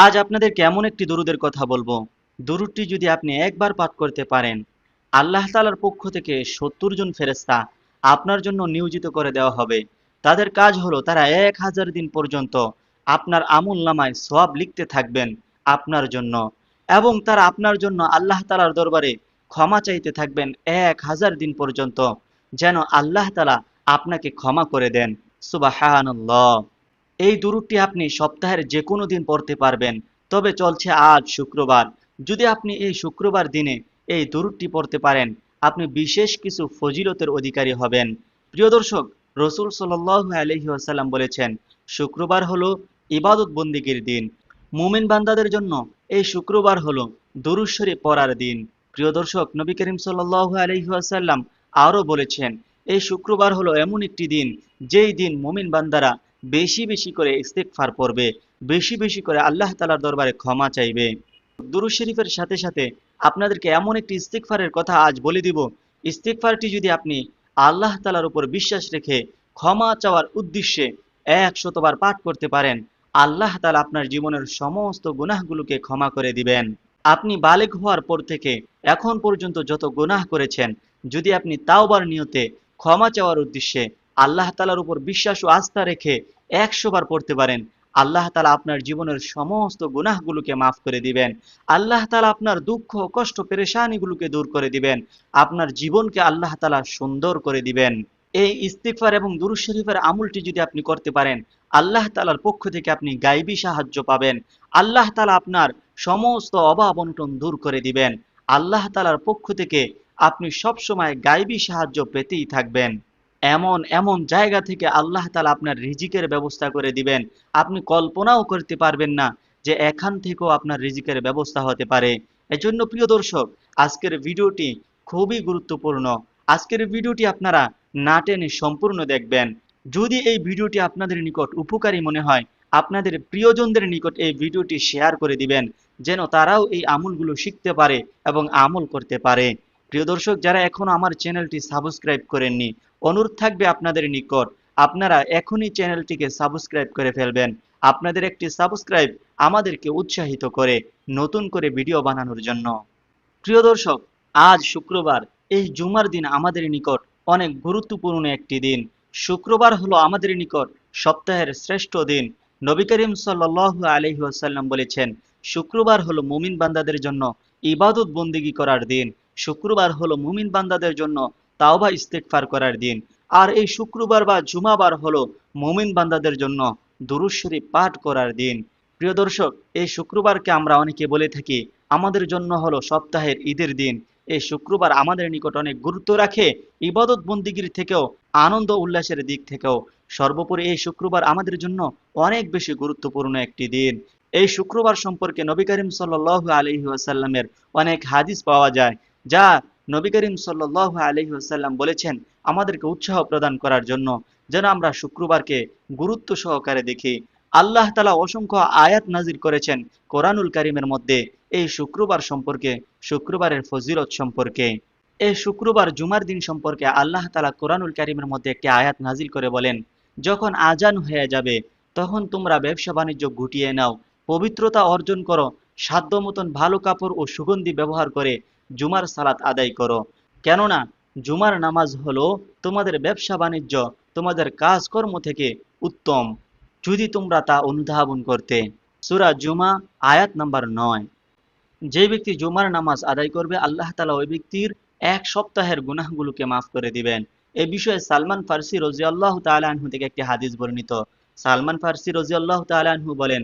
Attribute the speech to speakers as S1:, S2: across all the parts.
S1: আজ আপনাদেরকে এমন একটি দরুদের কথা বলবো, দরুদটি যদি আপনি একবার পাঠ করতে পারেন, আল্লাহ তাআলার পক্ষ থেকে ৭০ জন ফেরেশতা আপনার জন্য নিয়োজিত করে দেওয়া হবে। তাদের কাজ হলো তারা ১০০০ দিন পর্যন্ত আপনার আমলনামায় সওয়াব লিখতে থাকবেন আপনার জন্য, এবং তারা আপনার জন্য আল্লাহ তাআলার দরবারে ক্ষমা চাইতে থাকবেন ১০০০ দিন পর্যন্ত, যেন আল্লাহ তাআলা আপনাকে ক্ষমা করে দেন। সুবহানাল্লাহ। এই দুরূদটি আপনি সপ্তাহের যেকোনো দিন পড়তে পারবেন। তবে চলছে আজ শুক্রবার। যদি আপনি এই শুক্রবার দিনে এই দুরূদটি পড়তে পারেন, আপনি বিশেষ কিছু ফজিলতের অধিকারী হবেন। প্রিয় দর্শক, রাসূল সাল্লাল্লাহু আলাইহি ওয়াসাল্লাম বলেছেন, শুক্রবার হলো ইবাদত বন্দেগীর দিন। মুমিন বান্দাদের জন্য এই শুক্রবার হলো দুরূদ শরীফ পড়ার দিন। প্রিয় দর্শক, নবী করিম সাল্লাল্লাহু আলাইহি ওয়াসাল্লাম আরও বলেছেন, এই শুক্রবার হলো এমন একটি দিন, যেই দিন মুমিন বান্দারা বেশি বেশি করে ইস্তেগফার পড়বে, বেশি বেশি করে আল্লাহ তাআলার দরবারে ক্ষমা চাইবে। দুরূদ শরীফের সাথে সাথে আপনাদেরকে এমন একটি ইস্তেগফারের কথা আজ বলে দিব, ইস্তেগফারটি যদি আপনি আল্লাহ তাআলার উপর বিশ্বাস রেখে ক্ষমা চাওয়ার উদ্দেশ্যে ১০০ বার পাঠ করতে পারেন, আল্লাহ তাআলা আপনার জীবনের সমস্ত গুনাহগুলোকে ক্ষমা করে দিবেন। আপনি বালেগ হওয়ার পর থেকে এখন পর্যন্ত যত গুনাহ করেছেন, যদি আপনি তাওবার নিয়তে ক্ষমা চাওয়ার উদ্দেশ্যে আল্লাহ তাআলার উপর বিশ্বাস ও আস্থা রেখে ১০০ বার পড়তে পারেন, আল্লাহ তাআলা আপনার জীবনের সমস্ত গুনাহগুলোকে মাফ করে দিবেন। আল্লাহ তাআলা আপনার দুঃখ, কষ্ট, পেরেশানিগুলোকে দূর করে দিবেন। আপনার জীবনকে আল্লাহ তাআলা সুন্দর করে দিবেন। এই ইস্তিগফার এবং দুরূদ শরীফের আমলটি যদি আপনি করতে পারেন, আল্লাহ তাআলার পক্ষ থেকে আপনি গায়বী সাহায্য পাবেন। আল্লাহ তাআলা আপনার সমস্ত অভাব অনটন দূর করে দিবেন। আল্লাহ তাআলার পক্ষ থেকে আপনি সবসময় গায়বী সাহায্য পেতেই থাকবেন। এমন এমন জায়গা থেকে আল্লাহ তাআলা আপনার রিজিকের ব্যবস্থা করে দিবেন, আপনি কল্পনাও করতে পারবেন না যে এখান থেকেও আপনার রিজিকের ব্যবস্থা হতে পারে। এজন্য প্রিয় দর্শক, আজকের ভিডিওটি খুবই গুরুত্বপূর্ণ। আজকের ভিডিওটি আপনারা না টেনে সম্পূর্ণ দেখবেন। যদি এই ভিডিওটি আপনাদের নিকট উপকারী মনে হয়, আপনাদের প্রিয়জনদের নিকট এই ভিডিওটি শেয়ার করে দিবেন, যেন তারাও এই আমলগুলো শিখতে পারে এবং আমল করতে পারে। প্রিয় দর্শক, যারা এখনো আমার চ্যানেলটি সাবস্ক্রাইব করেননি, অনুরোধ থাকবে আপনাদের নিকট, আপনারা এখনই চ্যানেলটিকে সাবস্ক্রাইব করে ফেলবেন। আপনাদের একটি সাবস্ক্রাইব আমাদেরকে উৎসাহিত করে নতুন করে ভিডিও বানানোর জন্য। প্রিয় দর্শক, আজ শুক্রবার, এই জুমার দিন আমাদের নিকট অনেক গুরুত্বপূর্ণ একটি দিন। শুক্রবার হলো আমাদের নিকট সপ্তাহের শ্রেষ্ঠ দিন। নবী করিম সাল্লাল্লাহু আলাইহি ওয়াসাল্লাম বলেছেন, শুক্রবার হলো মুমিন বান্দাদের জন্য ইবাদত বন্দেগী করার দিন। শুক্রবার হলো মুমিন বান্দাদের জন্য তাওবা ইস্তেগফার করার দিন। আর এই শুক্রবার বা জুমাবার হলো মুমিন বান্দাদের জন্য দুরূদ শরীফ পাঠ করার দিন। প্রিয় দর্শক, এই শুক্রবারকে আমরা অনেকে বলে থাকি আমাদের জন্য হলো সপ্তাহের ঈদের দিন। এই শুক্রবার আমাদের নিকট অনেক গুরুত্ব রাখে, ইবাদত বন্দিগির থেকেও, আনন্দ উল্লাসের দিক থেকেও। সর্বোপরি এই শুক্রবার আমাদের জন্য অনেক বেশি গুরুত্বপূর্ণ একটি দিন। এই শুক্রবার সম্পর্কে নবী করিম সাল্লাল্লাহু আলাইহি ওয়াসাল্লামের অনেক হাদিস পাওয়া যায়, যা নবী করিম সাল্লাল্লাহু আলাইহি ওয়াসাল্লাম বলেছেন আমাদেরকে উৎসাহ প্রদান করার জন্য, যেন আমরা শুক্রবারকে গুরুত্ব সহকারে দেখি। আল্লাহ তাআলা অসংখ্য আয়াত নাজিল করেছেন কোরআনুল কারীমের মধ্যে এই শুক্রবার সম্পর্কে, শুক্রবারের ফজিলত সম্পর্কে। এই শুক্রবার জুমার দিন সম্পর্কে আল্লাহ তাআলা কোরআনুল কারীমের মধ্যে একটি আয়াত নাজিল করে বলেন, যখন আজান হয়ে যাবে তখন তোমরা ব্যবসা বাণিজ্য গুটিয়ে নাও, পবিত্রতা অর্জন করো, সাধ্য মতন ভালো কাপড় ও সুগন্ধি ব্যবহার করে জুমার সালাত আদায় করো। কেননা জুমার নামাজ হলো তোমাদের ব্যবসা বাণিজ্য, তোমাদের কাজকর্ম থেকে উত্তম, যদি তোমরা তা অনুধাবন করতে। সূরা জুমা আয়াত নাম্বার ৯। যে ব্যক্তি জুমার নামাজ আদায় করবে, আল্লাহ তাআলা ওই ব্যক্তির এক সপ্তাহের গুনাহগুলোকে মাফ করে দিবেন। এই বিষয়ে সালমান ফারসি রাদিয়াল্লাহু তাআলা আনহু থেকে একটি হাদিস বর্ণিত। সালমান ফারসি রাদিয়াল্লাহু তাআলা আনহু বলেন,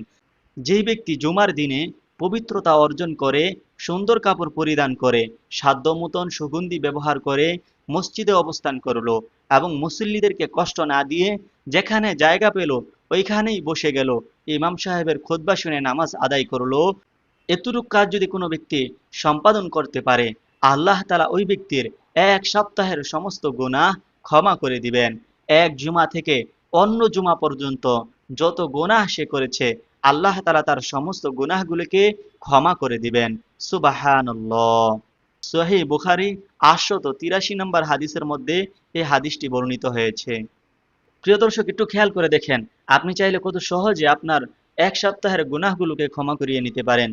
S1: যেই ব্যক্তি জুমার দিনে পবিত্রতা অর্জন করে, সুন্দর কাপড় পরিধান করে, সাধ্য মতন সুগন্ধি ব্যবহার করে মসজিদে অবস্থান করলো এবং মুসল্লিদেরকে কষ্ট না দিয়ে যেখানে জায়গা পেল ওইখানেই বসে গেল, ইমাম সাহেবের খুতবা শুনে নামাজ আদায় করলো, এতটুক কাজ যদি কোনো ব্যক্তি সম্পাদন করতে পারে, আল্লাহ তাআলা ওই ব্যক্তির এক সপ্তাহের সমস্ত গুনাহ ক্ষমা করে দিবেন। এক জুমা থেকে অন্য জুমা পর্যন্ত যত গুনাহ সে করেছে, আল্লাহ তাআলা তার সমস্ত গুনাহগুলোকে ক্ষমা করে দিবেন। সুবহানাল্লাহ। সহিহ বুখারী ৮৮৩ নম্বর হাদিসের মধ্যে এই হাদিসটি বর্ণিত হয়েছে। প্রিয় দর্শক, একটু খেয়াল করে দেখেন, আপনি চাইলে কত সহজে আপনার এক সপ্তাহের গুনাহগুলোকে ক্ষমা করিয়ে নিতে পারেন।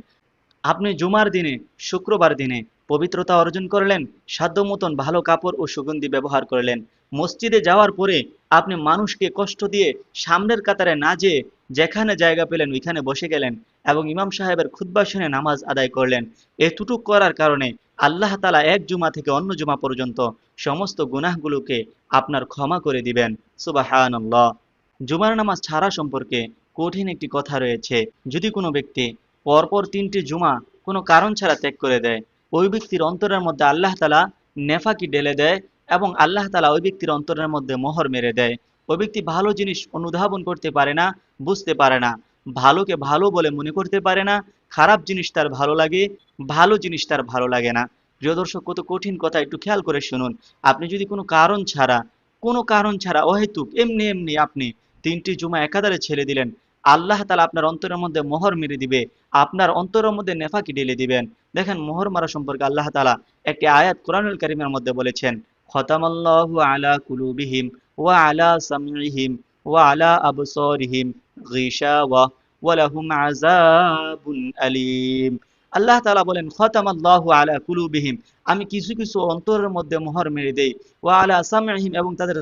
S1: আপনি জুমার দিনে, শুক্রবার দিনে পবিত্রতা অর্জন করলেন, সাধ্য মতন ভালো কাপড় ও সুগন্ধি ব্যবহার করলেন। মসজিদে যাওয়ার পরে আপনি মানুষকে কষ্ট দিয়ে সামনের কাতারে না যেয়ে যেখানে জায়গা পেলেন ওইখানে বসে গেলেন এবং ইমাম সাহেবের খুতবা শুনে নামাজ আদায় করলেন। এতটুক করার কারণে আল্লাহ তাআলা এক জুমা থেকে অন্য জুমা পর্যন্ত সমস্ত গুনাহগুলোকে আপনার ক্ষমা করে দিবেন। সুবহানাল্লাহ। জুমার নামাজ ছাড়া সম্পর্কে কঠিন একটি কথা রয়েছে। যদি কোনো ব্যক্তি পরপর 3টি জুমা কোনো কারণ ছাড়া ত্যাগ করে দেয়, ওই ব্যক্তির অন্তরের মধ্যে আল্লাহ তাআলা নেফাকি ঢেলে দেয় এবং আল্লাহ তাআলা ওই ব্যক্তির অন্তরের মধ্যে মোহর মেরে দেয়। ওই ব্যক্তি ভালো জিনিস অনুধাবন করতে পারে না, বুঝতে পারে না, ভালোকে ভালো বলে মনে করতে পারে না, খারাপ জিনিস তার ভালো লাগে, ভালো জিনিস তার ভালো লাগে না। প্রিয় দর্শক, কত কঠিন কথা, একটু খেয়াল করে শুনুন। আপনি যদি কোনো কারণ ছাড়া অহেতুক এমনি এমনি আপনি 3টি জুমা একাধারে ছেড়ে দিলেন, আল্লাহ তাআলা আপনার অন্তরের মধ্যে মোহর মেরে দিবে, আপনার অন্তরের মধ্যে নেফাকি ঢেলে দিবেন। দেখেন, মোহর মারা সম্পর্কে আল্লাহ তাআলা একটি আয়াত কোরআনুল কারীমের মধ্যে বলেছেন, খতামাল্লাহু আলা কুলুবিহিম ওয়া আলা সামইহিম ওয়া আলা আবসারিহিম গিশাওয়া ওয়া লাহুম আযাবুন আলীম। আল্লাহ তাআলা বলেন, খতামাল্লাহু আলা কুলুবিহিম, আমি কিছু কিছু অন্তরের মধ্যে মোহর মেরে দেই, ওয়া আলা সামইহিম, এবং তাদের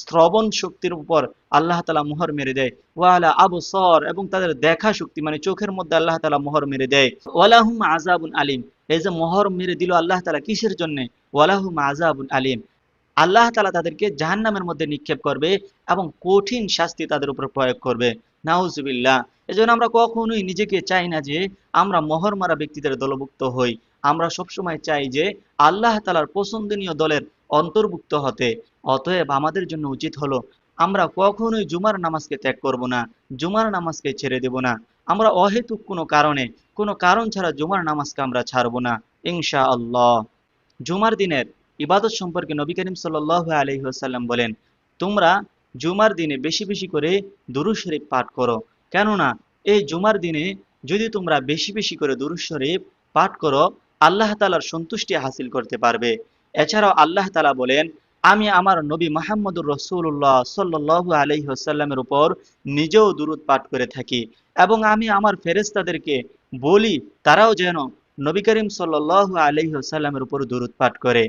S1: শ্রবণ শক্তির উপর আল্লাহ তাআলা মোহর মেরে দেয়, ওয়া আলা আবসার, এবং তাদের দেখা শক্তি মানে চোখের মধ্যে আল্লাহ তাআলা মোহর মেরে দেয়, ওয়ালাহুম আযাবুন আলীম। এই যে মোহর মেরে দিল আল্লাহ তাআলা কিসের জন্য? ওয়ালাহুম আযাবুন আলীম, আল্লাহ তাআলা তাদেরকে জাহান্নামের মধ্যে নিক্ষেপ করবে এবং কঠিন শাস্তি তাদের উপর প্রয়োগ করবে। নাউজুবিল্লাহ। এজন্য আমরা কখনোই নিজেকে চাই না যে আমরা মোহর মারা ব্যক্তিদের দলভুক্ত হই। আমরা সবসময় চাই যে আল্লাহ তাআলার পছন্দনীয় দলের অন্তর্ভুক্ত হতে। অতএব আমাদের জন্য উচিত হলো আমরা কখনোই জুমার নামাজকে ত্যাগ করব না, জুমার নামাজকে ছেড়ে দেব না। আমরা অহেতুক কোনো কারণ ছাড়া জুমার নামাজকে আমরা ছাড়ব না, ইনশাআল্লাহ। জুমার দিনের ইবাদত সম্পর্কে নবী করিম সাল্লাল্লাহু আলাইহি ওয়াসাল্লাম বলেন, তোমরা জুমার দিনে বেশি বেশি করে দুরূদ শরীফ পাঠ করো। কেননা এই জুমার দিনে যদি তোমরা বেশি বেশি করে দুরূদ শরীফ পাঠ করো, আল্লাহ তাআলার সন্তুষ্টি হাসিল করতে পারবে। এছাড়াও আল্লাহ তাআলা বলেন, আমি আমার নবী মুহাম্মদুর রাসূলুল্লাহ সাল্লাল্লাহু আলাইহি ওয়াসাল্লামের উপর নিজেও দুরূদ পাঠ করে থাকি এবং আমি আমার ফেরেশতাদেরকে বলি তারাও যেন নবী করিম সাল্লাল্লাহু আলাইহি ওয়াসাল্লামের উপর দুরূদ পাঠ করে।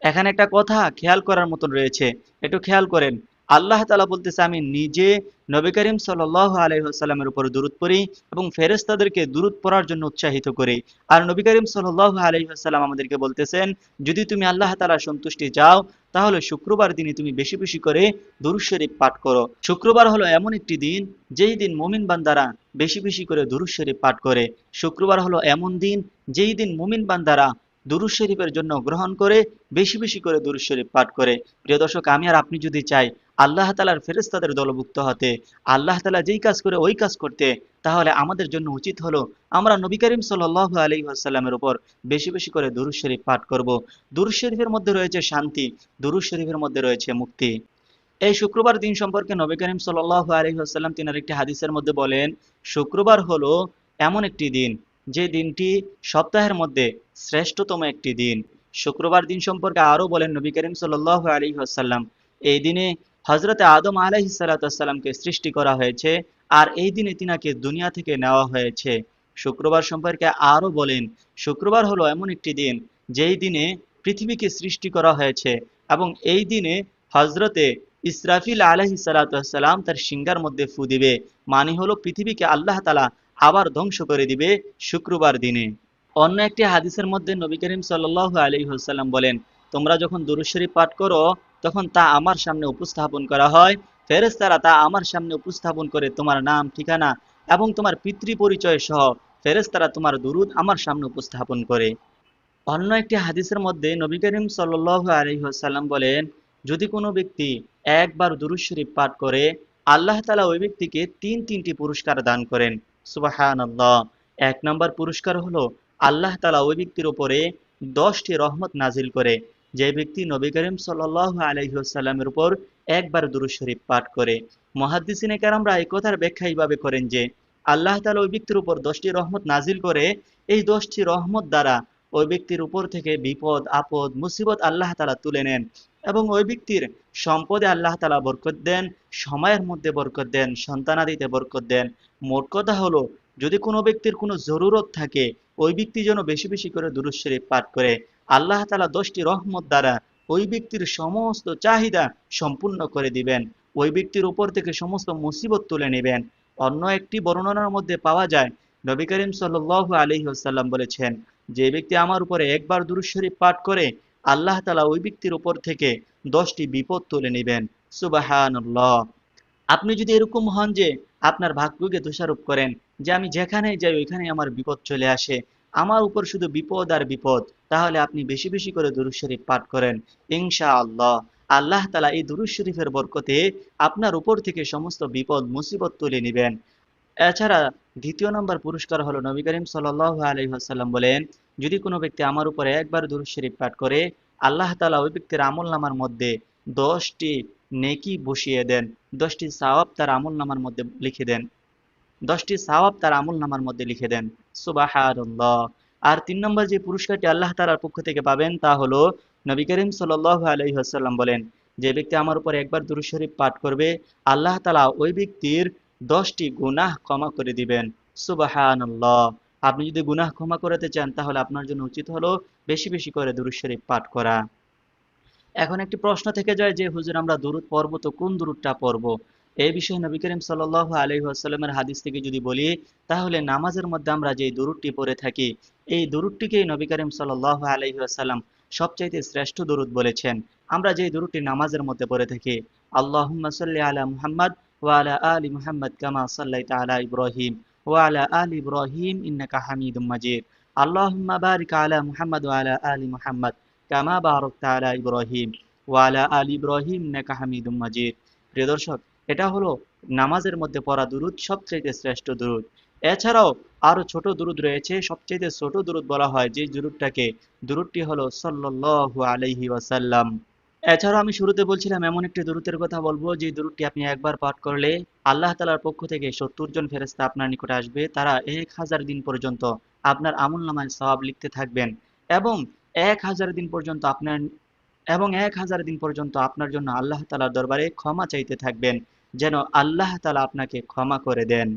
S1: এখানে একটা কথা খেয়াল করার মতন রয়েছে, একটু খেয়াল করেন। আল্লাহ তাআলা বলতেছে, আমি নিজে নবী করিম সাল্লাল্লাহু আলাইহি ওয়াসাল্লামের উপর দুরূদ পড়ি এবং ফেরেশতাদেরকে দুরূদ পড়ার জন্য উৎসাহিত করি। আর নবী করিম সাল্লাল্লাহু আলাইহি ওয়াসাল্লাম আমাদেরকে বলতেছেন, যদি তুমি আল্লাহ তাআলার সন্তুষ্টি চাও তাহলে শুক্রবার দিনে তুমি বেশি বেশি করে দুরূদ শরীফ পাঠ করো। শুক্রবার হলো এমন একটি দিন যেই দিন মুমিন বান্দারা বেশি বেশি করে দুরূদ শরীফ পাঠ করে। শুক্রবার হলো এমন দিন যেই দিন মুমিন বান্দারা দুরূদ শরীফের জন্য গ্রহণ করে বেশি বেশি করে দুরূদ শরীফ পাঠ করে। প্রিয় দর্শক, আমি আর আপনি যদি চাই আল্লাহ তাআলার ফেরেশতাদের দলভুক্ত হতে, আল্লাহ তাআলা যেই কাজ করে ওই কাজ করতে, তাহলে আমাদের জন্য উচিত হলো আমরা নবী করিম সাল্লাল্লাহু আলাইহি ওয়াসাল্লামের উপর বেশি বেশি করে দুরূদ শরীফ পাঠ করব। দুরূদ শরীফের মধ্যে রয়েছে শান্তি, দুরূদ শরীফের মধ্যে রয়েছে মুক্তি। এই শুক্রবার দিন সম্পর্কে নবী করিম সাল্লাল্লাহু আলাইহি ওয়াসাল্লাম তিনার একটি হাদিসের মধ্যে বলেন, শুক্রবার হলো এমন একটি দিন যে দিনটি সপ্তাহের মধ্যে শ্রেষ্ঠতম একটি দিন। শুক্রবার দিন সম্পর্কে আরো বলেন নবী করিম সাল্লাল্লাহু আলাইহি ওয়াসাল্লাম, এই দিনে হযরতে আদম আলাইহিস সালাতু ওয়াস সালামকে সৃষ্টি করা হয়েছে আর এই দিনে তিনাকে দুনিয়া থেকে নেওয়া হয়েছে। শুক্রবার সম্পর্কে আরো বলেন, শুক্রবার হলো এমন একটি দিন যেই দিনে পৃথিবীকে সৃষ্টি করা হয়েছে এবং এই দিনে হযরতে ইসরাফিল আলাইহিস সালাতু ওয়াস সালাম তার সিংহার মধ্যে ফু দিবে, মানে হলো পৃথিবীকে আল্লাহ তাআলা আবার ধ্বংস করে দিবে শুক্রবার দিনে। অন্য একটি হাদিসের মধ্যে নবী করিম সাল্লাল্লাহু আলাইহি ওয়াসাল্লাম বলেন, তোমরা যখন দুরূদ শরীফ পাঠ করো তখন তা আমার সামনে উপস্থাপন করা হয়, ফেরেশতারা তা আমার সামনে উপস্থাপন করে তোমার নাম, ঠিকানা এবং তোমার পিতৃ পরিচয় সহ ফেরেশতারা তোমার দুরূদ আমার সামনে উপস্থাপন করে। অন্য একটি হাদিসের মধ্যে নবী করিম সাল্লাল্লাহু আলাইহি ওয়াসাল্লাম বলেন, যদি কোনো ব্যক্তি একবার দুরূদ শরীফ পাঠ করে আল্লাহ তাআলা ওই ব্যক্তিকে তিনটি পুরস্কার দান করেন। সুবহানাল্লাহ। 1 নম্বর পুরস্কার হলো আল্লাহ তাআলা ওই ব্যক্তির উপরে 10টি রহমত নাজিল করে যে ব্যক্তি নবী করিম সাল্লাল্লাহু আলাইহি ওয়াসাল্লামের উপর একবার দুরূদ শরীফ পাঠ করে। মুহাদ্দিসিনে কেরামরা এই কথার ব্যাখ্যা এইভাবে করেন যে আল্লাহ তাআলা ওই ব্যক্তির উপর 10টি রহমত নাজিল করে, এই 10টি রহমত দ্বারা ওই ব্যক্তির উপর থেকে বিপদ আপদ মুসিবত আল্লাহ তাআলা তুলে নেন এবং ওই ব্যক্তির সম্পদে আল্লাহ তাআলা বরকত দেন, সময়ের মধ্যে বরকত দেন, সন্তানাদিতে বরকত দেন। মোট কথা হলো, যদি কোনো ব্যক্তির কোনো জরুরত থাকে, ওই ব্যক্তি যেন বেশি বেশি করে দুরূদ শরীফ পাঠ করে। আল্লাহ তাআলা 10টি রহমত দ্বারা ওই ব্যক্তির সমস্ত চাহিদা সম্পূর্ণ করে দিবেন, ওই ব্যক্তির উপর থেকে সমস্ত মুসিবত তুলে নেবেন। অন্য একটি বর্ণনার মধ্যে পাওয়া যায়, নবী করিম সাল্লাল্লাহু আলাইহি ওয়াসাল্লাম বলেছেন, যে ব্যক্তি আমার উপরে একবার দুরূদ শরীফ পাঠ করে, আল্লাহ তাআলা ওই ব্যক্তির উপর থেকে 10টি বিপদ তুলে নেবেন। সুবহানাল্লাহ। আপনি যদি এরকম হন যে আপনার ভাগ্যকে দোষারোপ করেন, যে আমি যেখানেই যাই ওইখানে আমার বিপদ চলে আসে, আমার উপর শুধু বিপদ আর বিপদ, তাহলে আপনি বেশি বেশি করে দুরূদ শরীফ পাঠ করেন। ইনশাআল্লাহ আল্লাহ তাআলা এই দুরূদ শরীফের বরকতে আপনার উপর থেকে সমস্ত বিপদ মুসিবত তুলে নেবেন। এছাড়া দ্বিতীয় নম্বর পুরস্কার হলো, নবী করিম সাল্লাল্লাহু আলাইহি ওয়াসাল্লাম বলেন, যদি কোনো ব্যক্তি আমার উপরে একবার দুরূদ শরীফ পাঠ করে, আল্লাহ তাআলা ওই ব্যক্তির আমলনামার মধ্যে 10টি নেকি বসিয়ে দেন, 10টি সওয়াব তার আমলনামার মধ্যে লিখে দেন, 10টি সওয়াব তার আমলনামার মধ্যে লিখে দেন। সুবহানাল্লাহ। আর 3 নম্বর যে পুরস্কারটি আল্লাহ তাআলার পক্ষ থেকে পাবেন তা হলো, নবী করিম সাল্লাল্লাহু আলাইহি ওয়াসাল্লাম বলেন, যে ব্যক্তি আমার উপর একবার দুরূদ শরীফ পাঠ করবে, আল্লাহ তাআলা ওই ব্যক্তির 10টি গুনাহ ক্ষমা করে দিবেন। সুবহানাল্লাহ। আপনি যদি গুনাহ ক্ষমা করতে চান, তাহলে আপনার জন্য উচিত হলো বেশি বেশি করে দুরূদ শরীফ পাঠ করা। এখন একটি প্রশ্ন থেকে যায় যে হুজুর, আমরা দুরূদ পড়ব তো কোন দুরূদটা পড়ব? এই বিষয়ে নবী করিম সাল্লাল্লাহু আলাইহি ওয়াসাল্লামের হাদিস থেকে যদি বলি, তাহলে নামাজের মধ্যে আমরা যে দুরূদটি পড়ে থাকি, এই দুরূদটিকেই নবী করিম সাল্লাল্লাহু আলাইহি ওয়াসাল্লাম সবচাইতে শ্রেষ্ঠ দুরূদ বলেছেন। আমরা যে দুরূদটি নামাজের মধ্যে পড়ে থাকি, আল্লাহুম্মা সাল্লি আলা মুহাম্মাদ ওয়া আলা আলি মুহাম্মাদ কামা সাল্লাইতা আলা ইব্রাহিম ওয়া আলা আলি ইব্রাহিম ইন্নাকা হামিদুম মাজিদ, আল্লাহুম্মা বারিক আলা মুহাম্মাদ ওয়া আলা আলি মুহাম্মাদ কামা বারাকতা আলা ইব্রাহিম ওয়া আলা আলি ইব্রাহিম ইন্নাকা হামিদুম মাজিদ। প্রিয় দর্শক, এটা হলো নামাজের মধ্যে পড়া দুরূদ, সবচেয়ে শ্রেষ্ঠ দুরূদ। এছাড়াও আরো ছোট দুরূদ রয়েছে, সবচেয়ে ছোট দুরূদ বলা হয় যে দুরূদটি হলো সাল্লাল্লাহু আলাইহি ওয়াসাল্লাম। এছাড়াও আমি শুরুতে বলছিলাম, এমন একটি দুরূদের কথা বলবো যে দুরূদটি আপনি একবার পাঠ করলে আল্লাহ তাআলার পক্ষ থেকে 70 জন ফেরেশতা আপনার নিকটে আসবে, তারা 1000 দিন পর্যন্ত আপনার আমলনামায় সওয়াব লিখতে থাকবেন এবং 1000 দিন পর্যন্ত আপনার জন্য আল্লাহ তাআলার দরবারে ক্ষমা চাইতে থাকবেন, যেন আল্লাহ তাআলা আপনাকে ক্ষমা করে দেন।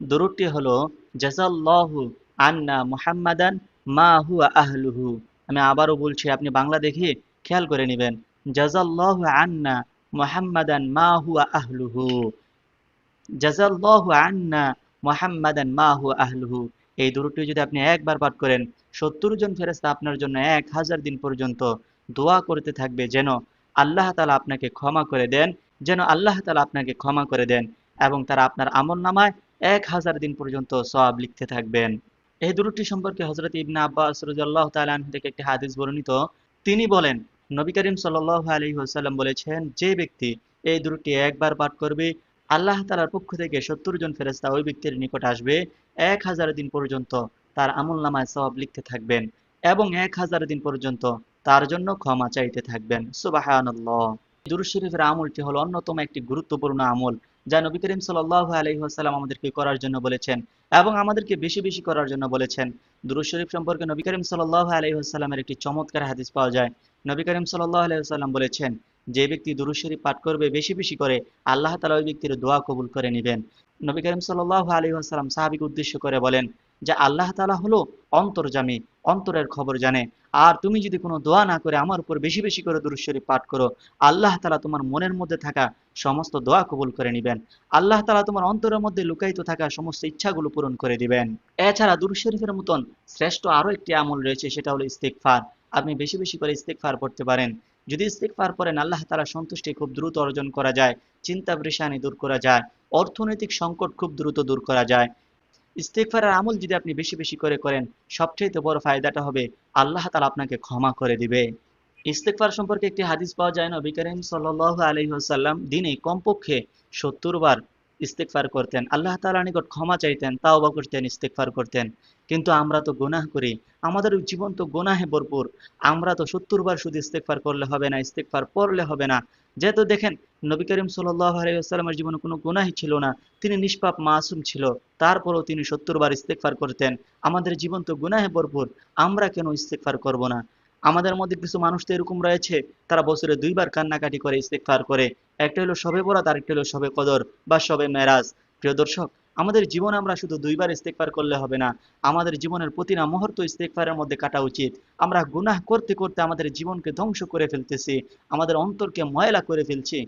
S1: দুরূদটি হলো, জাযাল্লাহু আন্না মুহাম্মাদান মা হুয়া আহলুহু। আমি আবারও বলছি, আপনি বাংলা দেখে খেয়াল করে নেবেন। জাযাল্লাহু আন্না মুহাম্মাদান মা হুয়া আহলুহু, জাযাল্লাহু আন্না মুহাম্মাদান মা হুয়া আহলুহু। এই দুরূদটি যদি আপনি একবার পাঠ করেন, 70 জন ফেরেশতা আপনার জন্য 1000 দিন পর্যন্ত দোয়া করতে থাকবে, যেন আল্লাহ তাআলা আপনাকে ক্ষমা করে দেন, এবং তারা আপনার আমলনামায় 1000 দিন পর্যন্ত সওয়াব লিখতে থাকবেন। এই দুরূদটি সম্পর্কে হযরত ইবনে আব্বাস রাদিয়াল্লাহু তাআলা আনহু থেকে একটি হাদিস বর্ণিত। তিনি বলেন, নবী করিম সাল্লাল্লাহু আলাইহি ওয়াসাল্লাম বলেছেন, যে ব্যক্তি এই দুরূদটি একবার পাঠ করবে, আল্লাহ তাআলার পক্ষ থেকে 70 জন ফেরেশতা ওই ব্যক্তির নিকট আসবে, 1000 দিন পর্যন্ত তার আমলনামায় সওয়াব লিখতে থাকবেন এবং 1000 দিন পর্যন্ত তার জন্য ক্ষমা চাইতে থাকবেন। সুবহানাল্লাহ। দুরূদ শরীফের আমলটি হলো অন্যতম একটি গুরুত্বপূর্ণ আমল, যা নবী করিম সাল্লাল্লাহু আলাইহি ওয়াসাল্লাম আমাদেরকে করার জন্য বলেছেন এবং আমাদেরকে বেশি বেশি করার জন্য বলেছেন। দুরূদ শরীফ সম্পর্কে নবী করিম সাল্লাল্লাহু আলাইহি ওয়াসাল্লামের একটি চমৎকার হাদিস পাওয়া যায়। নবী করিম সাল্লাল্লাহু আলাইহি ওয়াসাল্লাম বলেছেন, যে ব্যক্তি দুরূদ শরীফ পাঠ করবে বেশি বেশি করে, আল্লাহ তাআলা ওই ব্যক্তির দোয়া কবুল করে নেবেন। নবী করিম সাল্লাল্লাহু আলাইহি ওয়াসাল্লাম সাহাবীকে উদ্দেশ্য করে বলেন, যে আল্লাহ তাআলা হলো অন্তর্যামী, অন্তরের খবর জানে। আর তুমি যদি কোনো দোয়া না করে আমার উপর বেশি বেশি করে দুরূদ শরীফ পাঠ করো, আল্লাহ তাআলা তোমার মনের মধ্যে থাকা সমস্ত দোয়া কবুল করে নেবেন। আল্লাহ তাআলা তোমার অন্তরের মধ্যে লুকায়িত থাকা সমস্ত ইচ্ছাগুলো পূরণ করে দিবেন। এছাড়া দুরূদ শরীফের মতন শ্রেষ্ঠ আরো একটি আমল রয়েছে, সেটা হলো ইস্তিগফার। আপনি বেশি বেশি করে ইস্তিগফার পড়তে পারেন। যদি ইস্তিগফার পড়েন, আল্লাহ তাআলার সন্তুষ্টি খুব দ্রুত অর্জন করা যায়, চিন্তা পেরেশানি দূর করা যায়, অর্থনৈতিক সংকট খুব দ্রুত দূর করা যায়। ইস্তিগফারের আমল যদি আপনি বেশি বেশি করে করেন, সবচেয়ে বড় ফায়দাটা হবে আল্লাহ তাআলা আপনাকে ক্ষমা করে দিবে। ইস্তিগফার সম্পর্কে একটি হাদিস পাওয়া যায়, নবী করিম সাল্লাল্লাহু আলাইহি ওয়াসাল্লাম দিনে কমপক্ষে 70 বার ইস্তিগফার করতেন, আল্লাহ তাআলার নিকট ক্ষমা চাইতেন, তাওবা করতেন, ইস্তিগফার করতেন। কিন্তু আমরা তো গুনাহ করি, আমাদের জীবন তো গুনাহে ভরপুর। আমরা তো 70 বার শুধু ইস্তিগফার করলে হবে না, ইস্তিগফার পড়লে হবে না, যেহেতু দেখেন নবী করিম সাল্লাল্লাহু আলাইহি ওয়াসাল্লামের জীবনে কোনো গুনাহই ছিল না, তিনি নিষ্পাপ মাসুম ছিল, তারপরও তিনি 70 বার ইস্তেগফার করতেন। আমাদের জীবন তো গুনাহে ভরপুর, আমরা কেন ইস্তেগফার করব না? আমাদের মধ্যে কিছু মানুষ তো এরকম রয়েছে, তারা বছরে 2 বার কান্নাকাটি করে, ইস্তেগফার করে। একটা হলো শবে বরাত, আরেকটা হলো শবে কদর বা শবে মেরাজ। প্রিয় দর্শক, আমাদের জীবনে আমরা শুধু 2 বার ইস্তেগফার করলে হবে না, আমাদের জীবনের প্রতিটা মুহূর্ত ইস্তেগফারের মধ্যে কাটা উচিত। আমরা গুনাহ করতে করতে আমাদের জীবনকে ধ্বংস করে ফেলতেছি, আমাদের অন্তরকে ময়লা করে ফেলছি।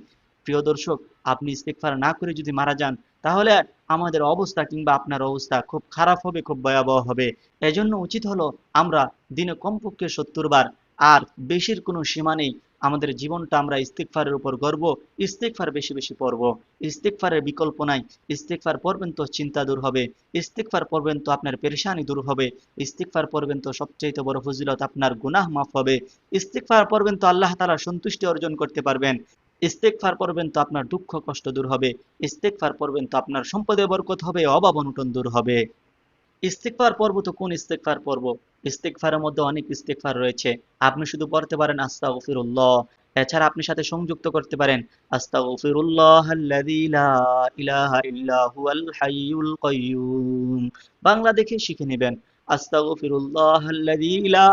S1: প্রিয় দর্শক, আপনি ইস্তেগফার না করে যদি মারা যান, তাহলে আমাদের অবস্থা কিংবা আপনার অবস্থা খুব খারাপ হবে, খুব ভয়াবহ হবে। এজন্য উচিত হলো আমরা দিনে কমপক্ষে 70 বার, আর বেশির কোনো সীমা নেই, আমাদের জীবনটা আমরা ইস্তেগফারের উপর গড়ব। ইস্তেগফার বেশি বেশি পড়ব, ইস্তেগফারের বিকল্প নাই। ইস্তেগফার পড়বেন তো চিন্তা দূর হবে, ইস্তেগফার পড়বেন তো আপনার পেরেশানি দূর হবে, ইস্তেগফার পড়বেন তো সবচেয়ে বড় ফজিলত আপনার গুনাহ মাফ হবে, ইস্তেগফার পড়বেন তো আল্লাহ তাআলার সন্তুষ্টি অর্জন করতে পারবেন, ইস্তেগফার পড়বেন তো আপনার দুঃখ কষ্ট দূর হবে, ইস্তেগফার পড়বেন তো আপনার সম্পদে বরকত হবে, অভাব অনটন দূর হবে। ইস্তেগফার পর্ব তো কোন ইস্তেগফার পর্ব? ইস্তেগফারের মধ্যে অনেক ইস্তেগফার রয়েছে। আপনি শুধু পড়তে পারেন আস্তাগফিরুল্লাহ, এছাড়া আপনি সাথে সংযুক্ত করতে পারেন আস্তাগফিরুল্লাহাল্লাযী লা ইলাহা ইল্লা হুয়াল হাইয়ুল কাইয়্যুম। বাংলা দেখে শিখে নেবেন আস্তাগফিরুল্লাহাল্লাযী লা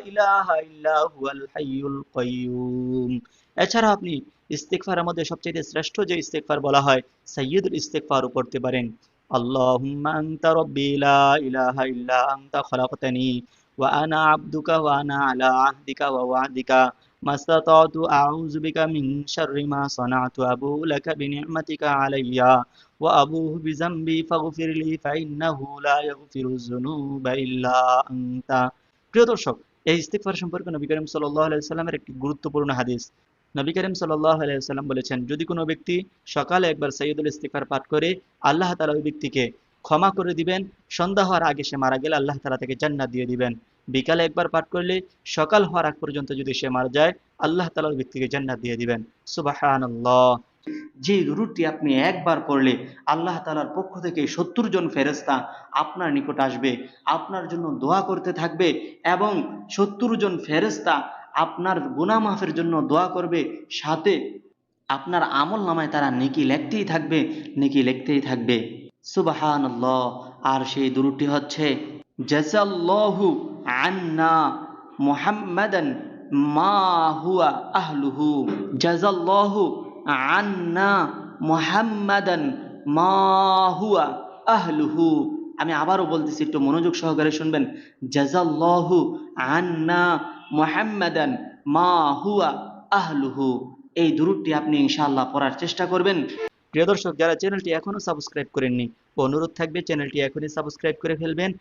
S1: ইলাহা ইল্লা হুয়াল হাইয়ুল কাইয়্যুম। এছাড়া আপনি ইস্তেগফারের মধ্যে সবচেয়ে শ্রেষ্ঠ যে ইস্তেগফার বলা হয় সাইয়্যিদুল ইস্তেগফারও পড়তে পারেন। আল্লাহুম্মা আনতা রাব্বি লা ইলাহা ইল্লা আনতা খলাকতানি ওয়া আনা আবদুকা ওয়া আনা আলা আহদিকা ওয়া ওয়া'দিকা মাসতাতাতু আউযু বিকা মিন শাররি মা সানাতু আবুউ লাকা বিনি'মাতিকা আলাইয়া ওয়া আবুহু বিযামবি ফাগফিরলি ফাইন্নাহু লা ইয়াগফিরুয যুনুবা ইল্লা আনতা। প্রিয় দর্শক, এই ইস্তিগফার সম্পর্কে নবী করিম সাল্লাল্লাহু আলাইহি ওয়াসাল্লামের একটি গুরুত্বপূর্ণ হাদিস। নবী করিম সাল্লাল্লাহু আলাইহি ওয়াসাল্লাম বলেছেন, যদি কোনো ব্যক্তি সকালে একবার সাইয়্যিদুল ইস্তিগফার পাঠ করে, আল্লাহ তাআলা ওই ব্যক্তিকে ক্ষমা করে দিবেন। সন্ধ্যা হওয়ার আগে সে মারা গেলে আল্লাহ তাআলা তাকে জান্নাত দিয়ে দিবেন। বিকালে একবার পাঠ করলে সকাল হওয়ার আগ পর্যন্ত যদি সে মারা যায়, আল্লাহ তাআলা ওই ব্যক্তিকে জান্নাত দিয়ে দিবেন। সুবহানাল্লাহ। যে দুরূদটি আপনি একবার পড়লে আল্লাহ তাআলার পক্ষ থেকে 70 জন ফেরেশতা আপনার নিকট আসবে, আপনার জন্য দোয়া করতে থাকবে, এবং 70 জন ফেরেশতা আপনার গুনাহ মাফের জন্য দোয়া করবে, সাথে আপনার আমল নামায় তারা নেকি লিখতেই থাকবে, নেকি লিখতেই থাকবে। সুবহানাল্লাহ। আর সেই দুরূদটি হচ্ছে জাযাল্লাহু আন্না মুহাম্মাদান মা হুয়া আহলুহু, জাযাল্লাহু আন্না মুহাম্মাদান মা হুয়া আহলুহু। আমি আবারও বলতেছি, একটু মনোযোগ সহকারে শুনবেন। জাযাল্লাহু আন্না মুহাম্মাদান মা হুয়া আহলুহু। এই দুরূদটি আপনি ইনশাআল্লাহ পড়ার চেষ্টা করবেন। প্রিয় দর্শক, যারা চ্যানেলটি এখনো সাবস্ক্রাইব করেননি, অনুরোধ থাকবে চ্যানেলটি এখনই সাবস্ক্রাইব করে ফেলবেন।